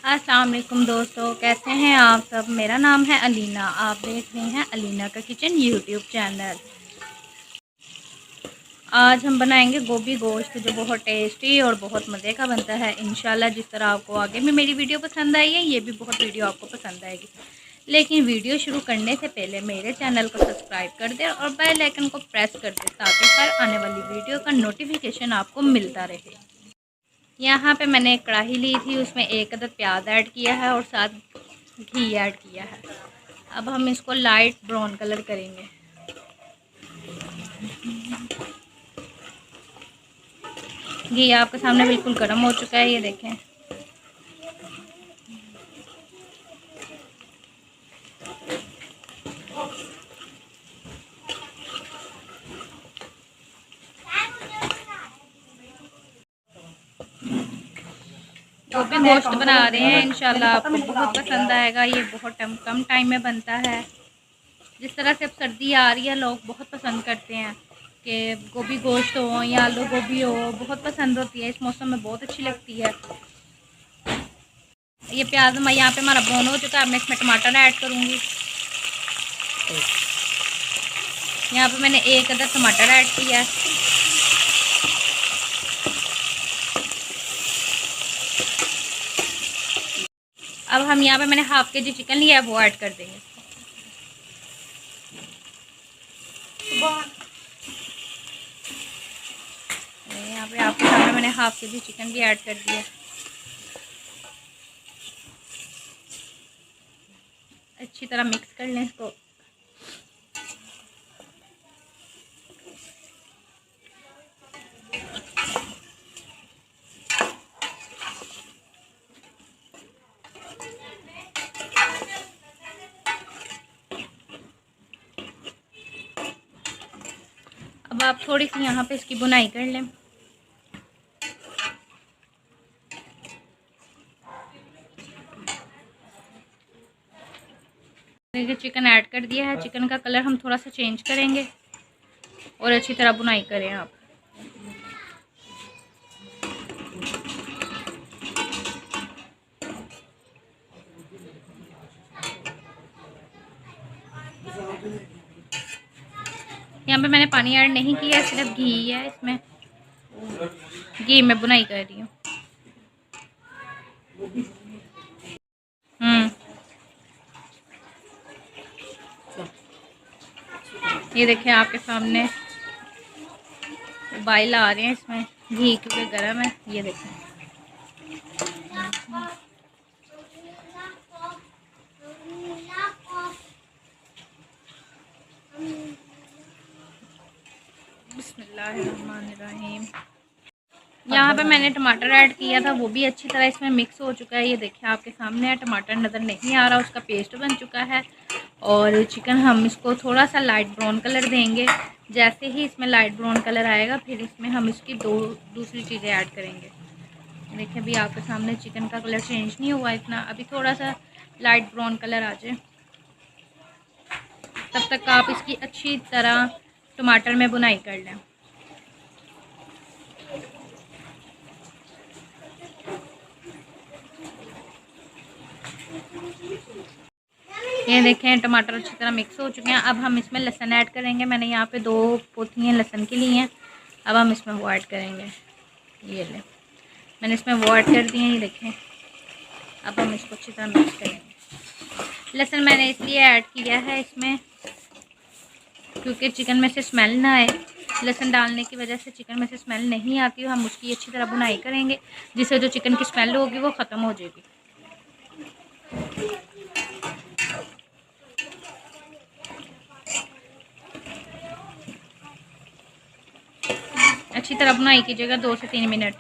अस्सलाम वालेकुम दोस्तों, कैसे हैं आप सब। मेरा नाम है अलीना, आप देख रहे हैं अलीना का किचन यूट्यूब चैनल। आज हम बनाएंगे गोभी गोश्त, जो बहुत टेस्टी और बहुत मज़े का बनता है। इंशाल्लाह जिस तरह आपको आगे में मेरी वीडियो पसंद आई है, ये भी बहुत वीडियो आपको पसंद आएगी। लेकिन वीडियो शुरू करने से पहले मेरे चैनल को सब्सक्राइब कर दें और बेल आइकन को प्रेस कर दें, ताकि हर आने वाली वीडियो का नोटिफिकेशन आपको मिलता रहे। यहाँ पे मैंने एक कढ़ाई ली थी, उसमें एक अदद प्याज ऐड किया है और साथ घी ऐड किया है। अब हम इसको लाइट ब्राउन कलर करेंगे। घी आपके सामने बिल्कुल गर्म हो चुका है, ये देखें। जो भी गोश्त बना रहे हैं इंशाल्लाह आपको बहुत पसंद आएगा। ये बहुत कम टाइम में बनता है। जिस तरह से अब सर्दी आ रही है, लोग बहुत पसंद करते हैं कि गोभी गोश्त हो या आलू गोभी हो, बहुत पसंद होती है। इस मौसम में बहुत अच्छी लगती है। ये प्याज यहाँ पे हमारा ब्राउन हो चुका है। मैं इसमें टमाटर ऐड करूँगी। यहाँ पे मैंने एक अदद टमाटर ऐड किया है। अब हम यहाँ पे मैंने हाफ के जी चिकन लिया है, वो ऐड कर देंगे। यहाँ पे आपके सामने मैंने हाफ के जी चिकन भी ऐड कर दिया। अच्छी तरह मिक्स कर लें इसको। अब आप थोड़ी सी यहाँ पे इसकी बुनाई कर लें। देखिए चिकन ऐड कर दिया है। चिकन का कलर हम थोड़ा सा चेंज करेंगे और अच्छी तरह बुनाई करें आप। यहाँ पे मैंने पानी ऐड नहीं किया, सिर्फ घी है इसमें। घी में बुनाई कर रही हूँ। ये देखें आपके सामने उबाल आ रहे हैं इसमें, घी क्योंकि गर्म है। ये देखें बिस्मिल्लाहिर्रहमानिर्रहीम। यहाँ पे मैंने टमाटर ऐड किया था, वो भी अच्छी तरह इसमें मिक्स हो चुका है। ये देखिए आपके सामने है, टमाटर नज़र नहीं आ रहा, उसका पेस्ट बन चुका है। और चिकन हम इसको थोड़ा सा लाइट ब्राउन कलर देंगे। जैसे ही इसमें लाइट ब्राउन कलर आएगा, फिर इसमें हम इसकी दूसरी चीज़ें ऐड करेंगे। देखिए अभी आपके सामने चिकन का कलर चेंज नहीं हुआ इतना, अभी थोड़ा सा लाइट ब्राउन कलर आ जाए, तब तक आप इसकी अच्छी तरह टमाटर में बुनाई कर लें। ये देखें टमाटर अच्छी तरह मिक्स हो चुके हैं। अब हम इसमें लहसुन ऐड करेंगे। मैंने यहाँ पे 2 पोथियाँ लहसुन की ली हैं। अब हम इसमें वो ऐड करेंगे। ये ले, मैंने इसमें वो ऐड कर दिए हैं। ये देखें, अब हम इसको अच्छी तरह मिक्स करेंगे। लहसुन मैंने इसलिए ऐड किया है इसमें क्योंकि चिकन में से स्मेल ना आए। लहसुन डालने की वजह से चिकन में से स्मेल नहीं आती। हम उसकी अच्छी तरह बुनाई करेंगे, जिससे जो चिकन की स्मेल होगी वो ख़त्म हो जाएगी। अच्छी तरह बुनाई कीजिएगा 2 से 3 मिनट।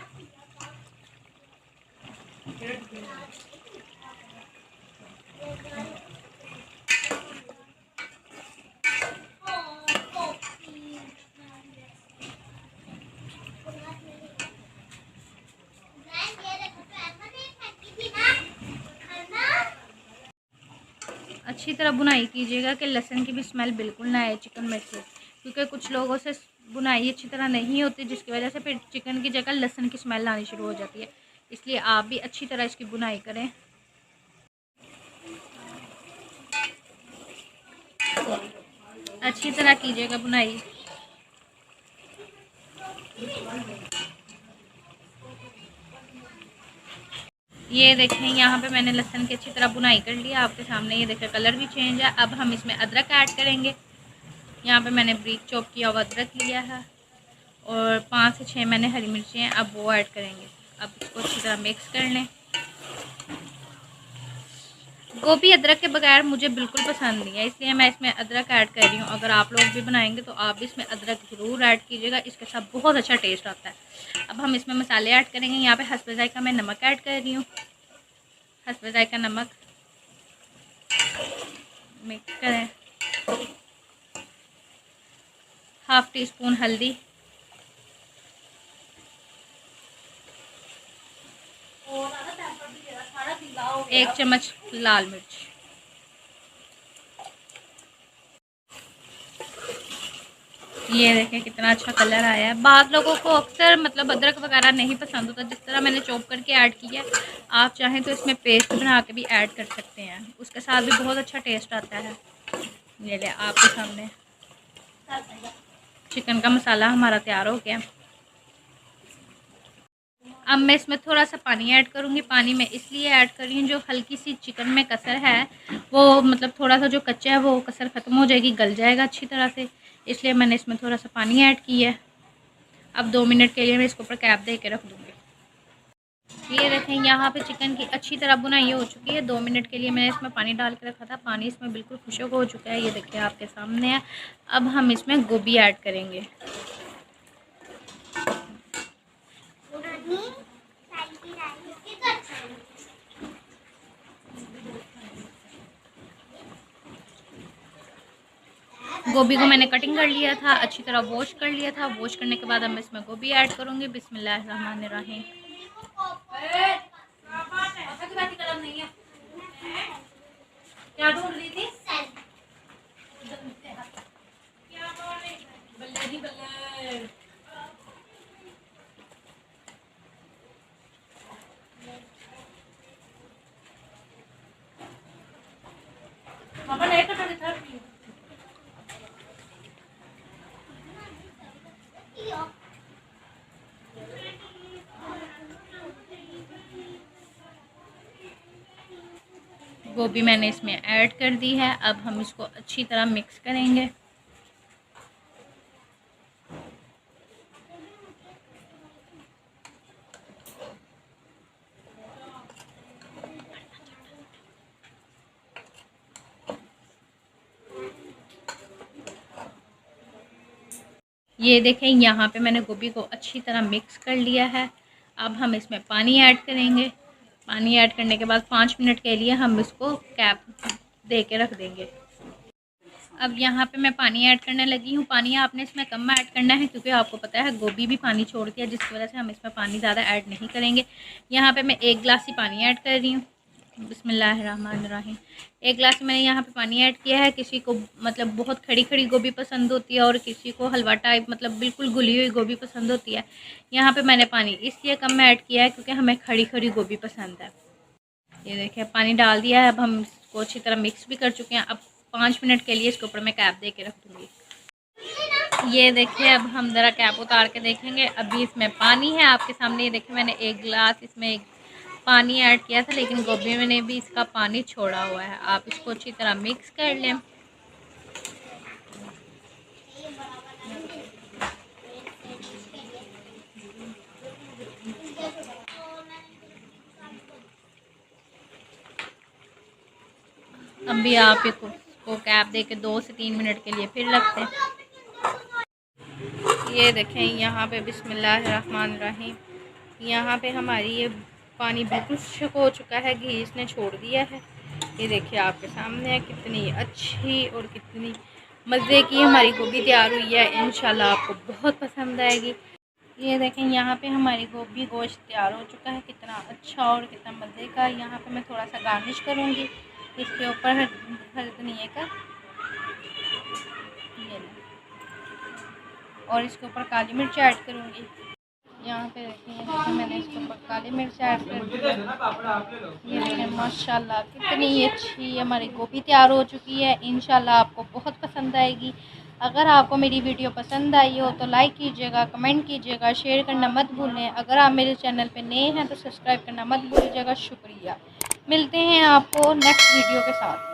अच्छी तरह बुनाई कीजिएगा कि लहसुन की भी स्मेल बिल्कुल ना आए चिकन में से, क्योंकि कुछ लोगों से बुनाई अच्छी तरह नहीं होती, जिसकी वजह से फिर चिकन की जगह लहसुन की स्मेल आनी शुरू हो जाती है। इसलिए आप भी अच्छी तरह इसकी बुनाई करें। अच्छी तरह कीजिएगा बुनाई। ये देखें यहाँ पे मैंने लहसुन की अच्छी तरह बुनाई कर लिया आपके सामने। ये देखें कलर भी चेंज है। अब हम इसमें अदरक ऐड करेंगे। यहाँ पे मैंने ब्रीक चॉप किया हुआ अदरक लिया है और 5 से 6 मैंने हरी मिर्ची हैं, अब वो ऐड करेंगे। अब इसको अच्छी तरह मिक्स कर लें। गोभी अदरक के बगैर मुझे बिल्कुल पसंद नहीं है, इसलिए मैं इसमें अदरक ऐड कर रही हूँ। अगर आप लोग भी बनाएंगे तो आप भी इसमें अदरक ज़रूर ऐड कीजिएगा, इसके साथ बहुत अच्छा टेस्ट आता है। अब हम इसमें मसाले ऐड करेंगे। यहाँ पे हस्बे ज़ायक़ा मैं नमक ऐड कर रही हूँ। हस्बे ज़ायक़ा नमक मिक्स करें। हाफ़ टी स्पून हल्दी, एक चम्मच लाल मिर्च। ये देखें कितना अच्छा कलर आया है। बाद लोगों को अक्सर मतलब अदरक वगैरह नहीं पसंद होता, जिस तरह मैंने चॉप करके ऐड किया है। आप चाहें तो इसमें पेस्ट बना के भी ऐड कर सकते हैं, उसके साथ भी बहुत अच्छा टेस्ट आता है। ये ले आपके सामने चिकन का मसाला हमारा तैयार हो गया। अब मैं इसमें थोड़ा सा पानी ऐड करूँगी। पानी मैं इसलिए ऐड कर रही हूँ, जो हल्की सी चिकन में कसर है वो मतलब थोड़ा सा जो कच्चा है वो कसर ख़त्म हो जाएगी, गल जाएगा अच्छी तरह से, इसलिए मैंने इसमें थोड़ा सा पानी ऐड किया है। अब 2 मिनट के लिए मैं इसके ऊपर कैप दे के रख दूँगी। ये रखें यहाँ पे चिकन की अच्छी तरह बुनाई हो चुकी है। 2 मिनट के लिए मैंने इसमें पानी डाल के रखा था। पानी इसमें बिल्कुल खुश्क हो चुका है। ये देखिए आपके सामने है। अब हम इसमें गोभी ऐड करेंगे। गोभी को मैंने कटिंग कर लिया था, अच्छी तरह वॉश कर लिया था। वॉश करने के बाद अब मैं इसमें गोभी ऐड करूँगी। बिस्मिल्लाहिर्रहमानिर्रहीम। क्या ढूंढ रही थी? गोभी मैंने इसमें ऐड कर दी है। अब हम इसको अच्छी तरह मिक्स करेंगे। ये देखें यहाँ पे मैंने गोभी को अच्छी तरह मिक्स कर लिया है। अब हम इसमें पानी ऐड करेंगे। पानी ऐड करने के बाद 5 मिनट के लिए हम इसको कैप दे के रख देंगे। अब यहाँ पे मैं पानी ऐड करने लगी हूँ। पानी आपने इसमें कम ऐड करना है, क्योंकि आपको पता है गोभी भी पानी छोड़ती है, जिसकी वजह से हम इसमें पानी ज़्यादा ऐड नहीं करेंगे। यहाँ पे मैं 1 गिलास ही पानी ऐड कर रही हूँ। बिस्मिल्लाहिर्रहमानिर्रहीम। 1 गिलास मैंने यहाँ पे पानी ऐड किया है। किसी को मतलब बहुत खड़ी खड़ी गोभी पसंद होती है और किसी को हलवा टाइप मतलब बिल्कुल घुली हुई गोभी पसंद होती है। यहाँ पे मैंने पानी इसलिए कम ऐड किया है क्योंकि हमें खड़ी खड़ी गोभी पसंद है। ये देखिए पानी डाल दिया है। अब हम इसको अच्छी तरह मिक्स भी कर चुके हैं। अब 5 मिनट के लिए इसके ऊपर मैं कैप दे के रख दूँगी। ये देखिए अब हम ज़रा कैप उतार के देखेंगे। अभी इसमें पानी है आपके सामने। ये देखिए मैंने 1 गिलास इसमें पानी ऐड किया था, लेकिन गोभी में ने भी इसका पानी छोड़ा हुआ है। आप इसको अच्छी तरह मिक्स कर लें। अभी आप इसको कैप दे के 2 से 3 मिनट के लिए फिर रखते हैं। ये देखें यहाँ पे बिस्मिल्लाहिर्रहमानिर्रहीम, यहाँ पे हमारी ये पानी बिल्कुल शुक हो चुका है, घी इसने छोड़ दिया है। ये देखिए आपके सामने है कितनी अच्छी और कितनी मज़े की हमारी गोभी तैयार हुई है। इंशाल्लाह आपको बहुत पसंद आएगी। ये देखें यहाँ पे हमारी गोभी गोश्त तैयार हो चुका है, कितना अच्छा और कितना मज़े का। यहाँ पे मैं थोड़ा सा गार्निश करूँगी इसके ऊपर हरे धनिए का, ये और इसके ऊपर काली मिर्च ऐड करूँगी। यहाँ पे देखिए मैंने इसके ऊपर काली मिर्च ऐड कर दी है। ये देखें माशाल्लाह कितनी अच्छी हमारी गोभी तैयार हो चुकी है। इंशाल्लाह आपको बहुत पसंद आएगी। अगर आपको मेरी वीडियो पसंद आई हो तो लाइक कीजिएगा, कमेंट कीजिएगा, शेयर करना मत भूलें। अगर आप मेरे चैनल पे नए हैं तो सब्सक्राइब करना मत भूलिएगा। शुक्रिया। मिलते हैं आपको नेक्स्ट वीडियो के साथ।